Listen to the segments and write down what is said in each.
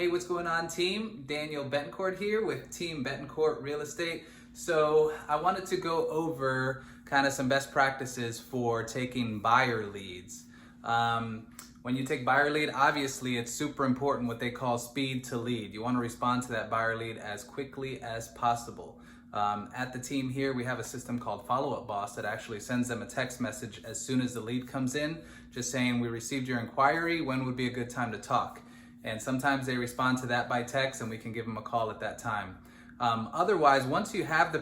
Hey, what's going on, team? Daniel Betancourt here with Team Betancourt Real Estate. So I wanted to go over kind of some best practices for taking buyer leads. When you take buyer lead, obviously it's super important what they call speed to lead. You want to respond to that buyer lead as quickly as possible. At the team here, we have a system called Follow-Up Boss that actually sends them a text message as soon as the lead comes in, just saying, we received your inquiry, when would be a good time to talk? And sometimes they respond to that by text and we can give them a call at that time. Otherwise, once you have the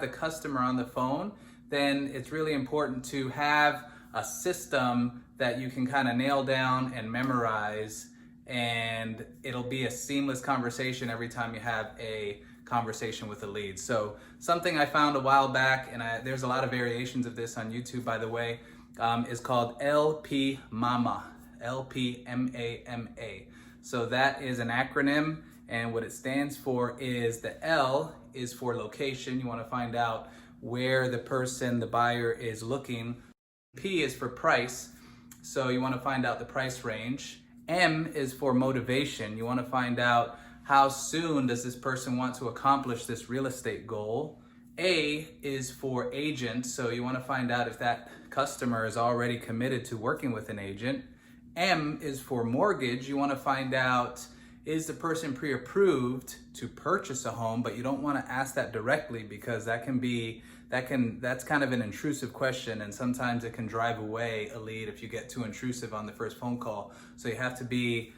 customer on the phone, then it's really important to have a system that you can kind of nail down and memorize, and it'll be a seamless conversation every time you have a conversation with a lead. So something I found a while back, and there's a lot of variations of this on YouTube, by the way, is called LPMAMA. LPMAMA. So that is an acronym, and what it stands for is the L is for location. You want to find out where the buyer is looking. P is for price. So you want to find out the price range. M is for motivation. You want to find out how soon does this person want to accomplish this real estate goal. A is for agent. So you want to find out if that customer is already committed to working with an agent. M is for mortgage. You want to find out, is the person pre-approved to purchase a home, but you don't want to ask that directly because that's kind of an intrusive question, and sometimes it can drive away a lead if you get too intrusive on the first phone call. So you have to be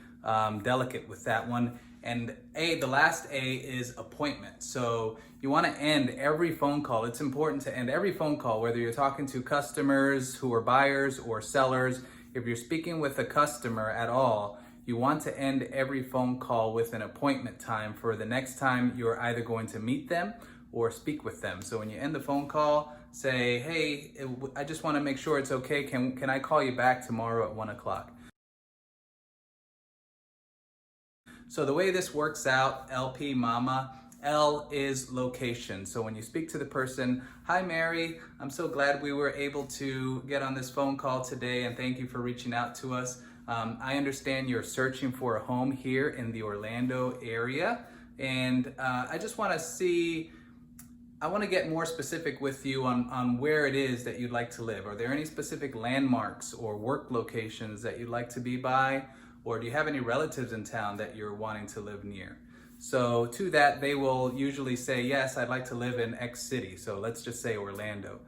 delicate with that one. And the last A is appointment. So you want to end every phone call. It's important to end every phone call, whether you're talking to customers who are buyers or sellers. If you're speaking with a customer at all, you want to end every phone call with an appointment time for the next time you're either going to meet them or speak with them. So when you end the phone call, say, hey, I just want to make sure it's okay. Can I call you back tomorrow at 1 o'clock? So the way this works out, LPMAMA, L is location. So when you speak to the person, hi Mary, I'm so glad we were able to get on this phone call today, and thank you for reaching out to us. I understand you're searching for a home here in the Orlando area, and I just want to get more specific with you on where it is that you'd like to live. Are there any specific landmarks or work locations that you'd like to be by? Or do you have any relatives in town that you're wanting to live near? So to that, they will usually say, yes, I'd like to live in X city. So let's just say Orlando.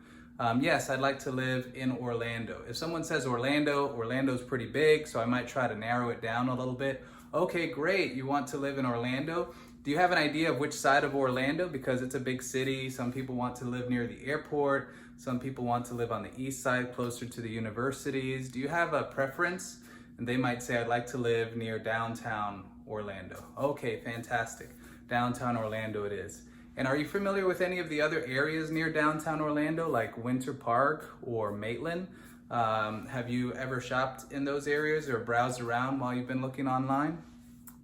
Yes, I'd like to live in Orlando. If someone says Orlando's pretty big, so I might try to narrow it down a little bit. Okay, great, you want to live in Orlando. Do you have an idea of which side of Orlando? Because it's a big city. Some people want to live near the airport. Some people want to live on the east side, closer to the universities. Do you have a preference? And they might say, I'd like to live near downtown Orlando. Okay, fantastic. Downtown Orlando it is. And are you familiar with any of the other areas near downtown Orlando, like Winter Park or Maitland? Have you ever shopped in those areas or browsed around while you've been looking online?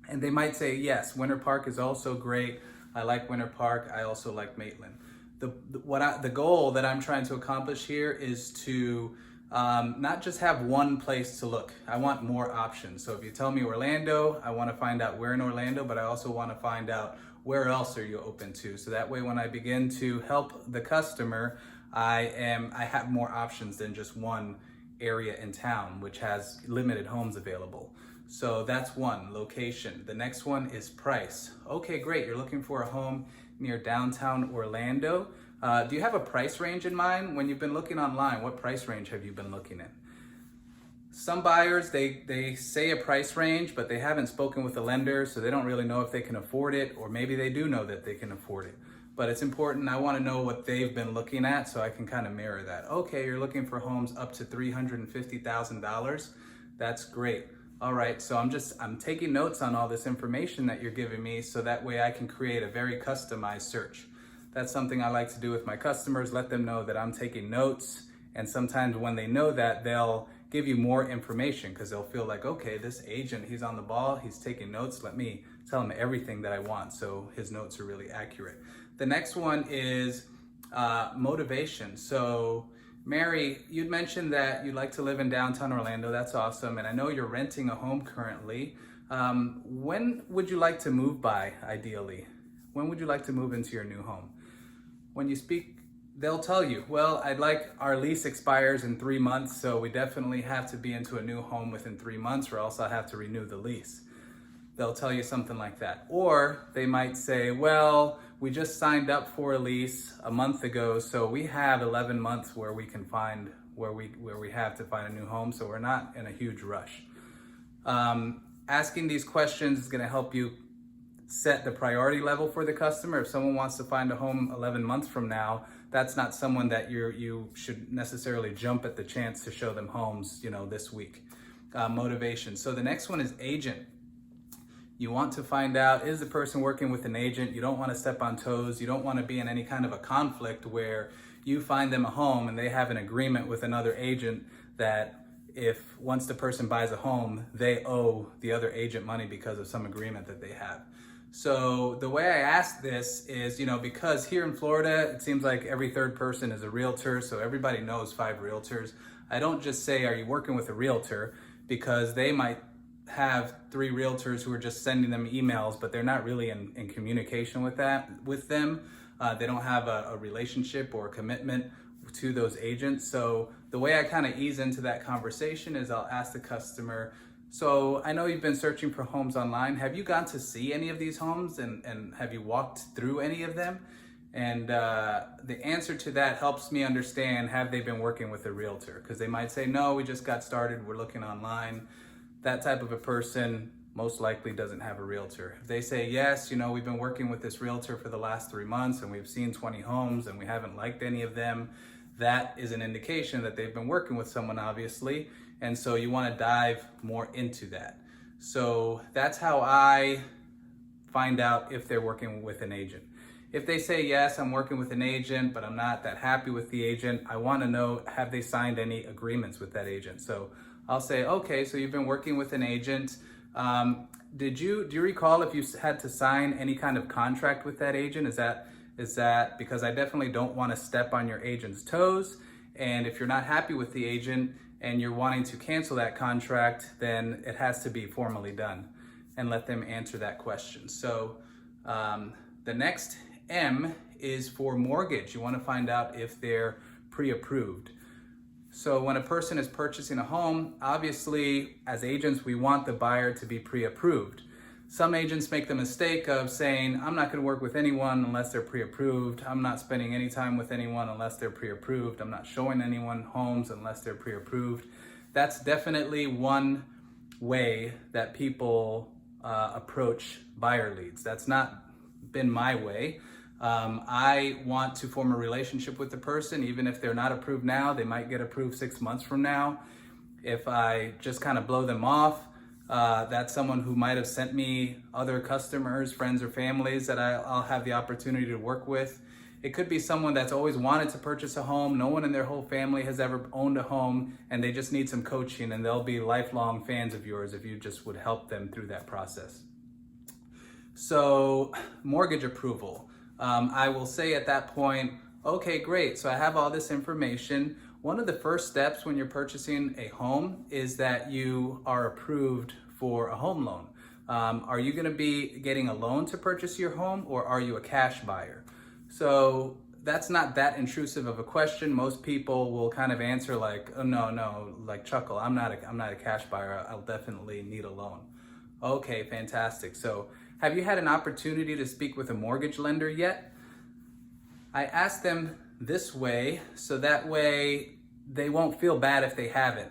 And they might say, yes, Winter Park is also great. I like Winter Park. I also like Maitland. The goal that I'm trying to accomplish here is to not just have one place to look. I want more options. So if you tell me Orlando, I want to find out where in Orlando, but I also want to find out where else are you open to. So that way when I begin to help the customer, I have more options than just one area in town, which has limited homes available. So that's one, location. The next one is price. Okay, great. You're looking for a home near downtown Orlando. Do you have a price range in mind? When you've been looking online, what price range have you been looking at? Some buyers, they say a price range, but they haven't spoken with the lender, so they don't really know if they can afford it, or maybe they do know that they can afford it. But it's important, I want to know what they've been looking at so I can kind of mirror that. Okay, you're looking for homes up to $350,000. That's great. All right, so I'm taking notes on all this information that you're giving me so that way I can create a very customized search. That's something I like to do with my customers, let them know that I'm taking notes. And sometimes when they know that, they'll give you more information because they'll feel like, okay, this agent, he's on the ball, he's taking notes. Let me tell him everything that I want. So his notes are really accurate. The next one is motivation. So Mary, you'd mentioned that you'd like to live in downtown Orlando. That's awesome. And I know you're renting a home currently. When would you like to move by, ideally? When would you like to move into your new home? When you speak, they'll tell you, well, our lease expires in 3 months, so we definitely have to be into a new home within 3 months, or else I have to renew the lease. They'll tell you something like that. Or they might say, well, we just signed up for a lease a month ago, so we have 11 months where we can find where we have to find a new home, so we're not in a huge rush. Asking these questions is going to help you set the priority level for the customer. If someone wants to find a home 11 months from now, that's not someone that you should necessarily jump at the chance to show them homes, this week. Motivation. So the next one is agent. You want to find out, is the person working with an agent? You don't want to step on toes. You don't want to be in any kind of a conflict where you find them a home and they have an agreement with another agent that once the person buys a home, they owe the other agent money because of some agreement that they have. So the way I ask this is, because here in Florida, it seems like every third person is a realtor, so everybody knows 5 realtors. I don't just say, are you working with a realtor? Because they might have 3 realtors who are just sending them emails, but they're not really in communication with them. They don't have a relationship or a commitment to those agents. So the way I kind of ease into that conversation is I'll ask the customer, so I know you've been searching for homes online. Have you gone to see any of these homes and have you walked through any of them? And the answer to that helps me understand, have they been working with a realtor? Because they might say, no, we just got started, we're looking online. That type of a person most likely doesn't have a realtor. If they say, yes, we've been working with this realtor for the last 3 months and we've seen 20 homes and we haven't liked any of them, that is an indication that they've been working with someone, obviously. And so you want to dive more into that. So that's how I find out if they're working with an agent. If they say, yes, I'm working with an agent, but I'm not that happy with the agent, I want to know, have they signed any agreements with that agent? So I'll say, okay, so you've been working with an agent. Do you recall if you had to sign any kind of contract with that agent? Is that because I definitely don't want to step on your agent's toes. And if you're not happy with the agent and you're wanting to cancel that contract, then it has to be formally done, and let them answer that question. So the next M is for mortgage. You want to find out if they're pre-approved. So when a person is purchasing a home, obviously as agents, we want the buyer to be pre-approved. Some agents make the mistake of saying, I'm not going to work with anyone unless they're pre-approved. I'm not spending any time with anyone unless they're pre-approved. I'm not showing anyone homes unless they're pre-approved. That's definitely one way that people approach buyer leads. That's not been my way. I want to form a relationship with the person. Even if they're not approved now, they might get approved 6 months from now. If I just kind of blow them off, that's someone who might have sent me other customers, friends, or families that I'll have the opportunity to work with. It could be someone that's always wanted to purchase a home. No one in their whole family has ever owned a home, and they just need some coaching, and they'll be lifelong fans of yours if you just would help them through that process. So mortgage approval. I will say at that point, okay, great. So I have all this information. One of the first steps when you're purchasing a home is that you are approved for a home loan. Are you going to be getting a loan to purchase your home, or are you a cash buyer? So that's not that intrusive of a question. Most people will kind of answer like, oh, no, like chuckle. I'm not a cash buyer. I'll definitely need a loan. Okay, fantastic. So have you had an opportunity to speak with a mortgage lender yet? I ask them this way, so that way they won't feel bad if they haven't.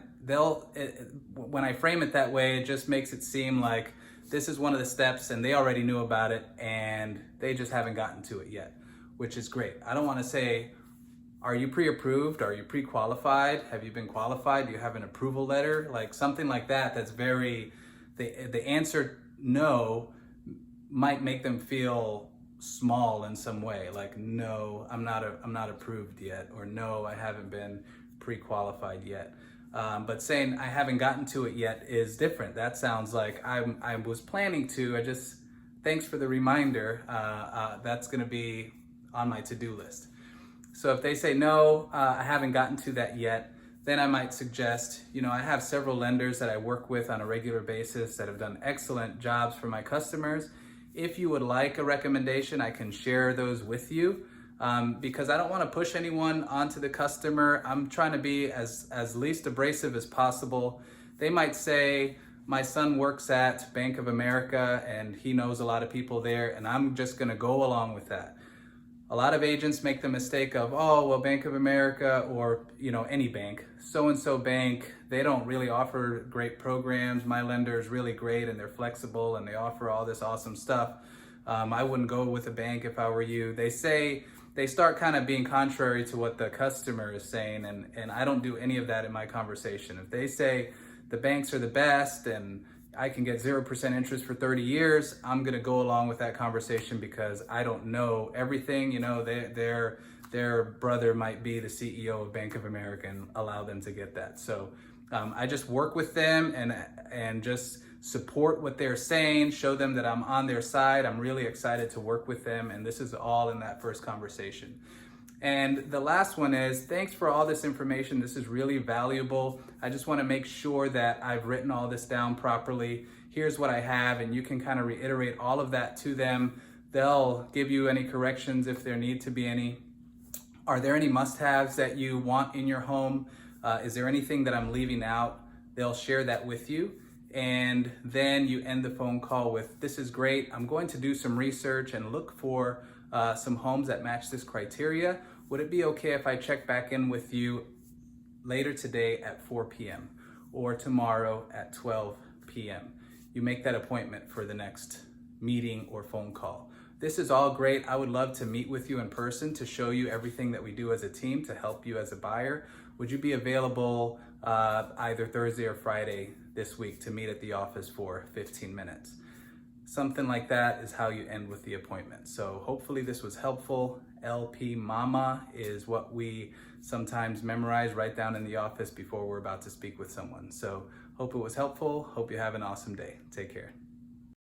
When I frame it that way, it just makes it seem like this is one of the steps and they already knew about it and they just haven't gotten to it yet, which is great. I don't want to say, are you pre-approved? Are you pre-qualified? Have you been qualified? Do you have an approval letter? Like something like that. That's the answer no might make them feel small in some way, like no, I'm not approved yet, or no, I haven't been pre-qualified yet. But saying I haven't gotten to it yet is different. That sounds like I was planning to. Thanks for the reminder. That's going to be on my to-do list. So if they say no, I haven't gotten to that yet, then I might suggest, I have several lenders that I work with on a regular basis that have done excellent jobs for my customers. If you would like a recommendation, I can share those with you. Because I don't want to push anyone onto the customer. I'm trying to be as least abrasive as possible. They might say, my son works at Bank of America and he knows a lot of people there, and I'm just going to go along with that. A lot of agents make the mistake of, oh, well, Bank of America or, any bank, so-and-so bank, they don't really offer great programs. My lender is really great and they're flexible and they offer all this awesome stuff. I wouldn't go with a bank if I were you. They start kind of being contrary to what the customer is saying, and I don't do any of that in my conversation. If they say the banks are the best and I can get 0% interest for 30 years, I'm gonna go along with that conversation because I don't know everything. Their brother might be the CEO of Bank of America and allow them to get that. So I just work with them and just support what they're saying, show them that I'm on their side. I'm really excited to work with them, and this is all in that first conversation. And the last one is, thanks for all this information. This is really valuable. I just want to make sure that I've written all this down properly. Here's what I have, and you can kind of reiterate all of that to them. They'll give you any corrections if there need to be any. Are there any must-haves that you want in your home? Is there anything that I'm leaving out? They'll share that with you. And then you end the phone call with, this is great. I'm going to do some research and look for some homes that match this criteria. Would it be okay if I check back in with you later today at 4 p.m. or tomorrow at 12 p.m.? You make that appointment for the next meeting or phone call. This is all great. I would love to meet with you in person to show you everything that we do as a team to help you as a buyer. Would you be available either Thursday or Friday this week to meet at the office for 15 minutes? Something like that is how you end with the appointment. So hopefully this was helpful. LPMAMA is what we sometimes memorize right down in the office before we're about to speak with someone. So hope it was helpful. Hope you have an awesome day. Take care.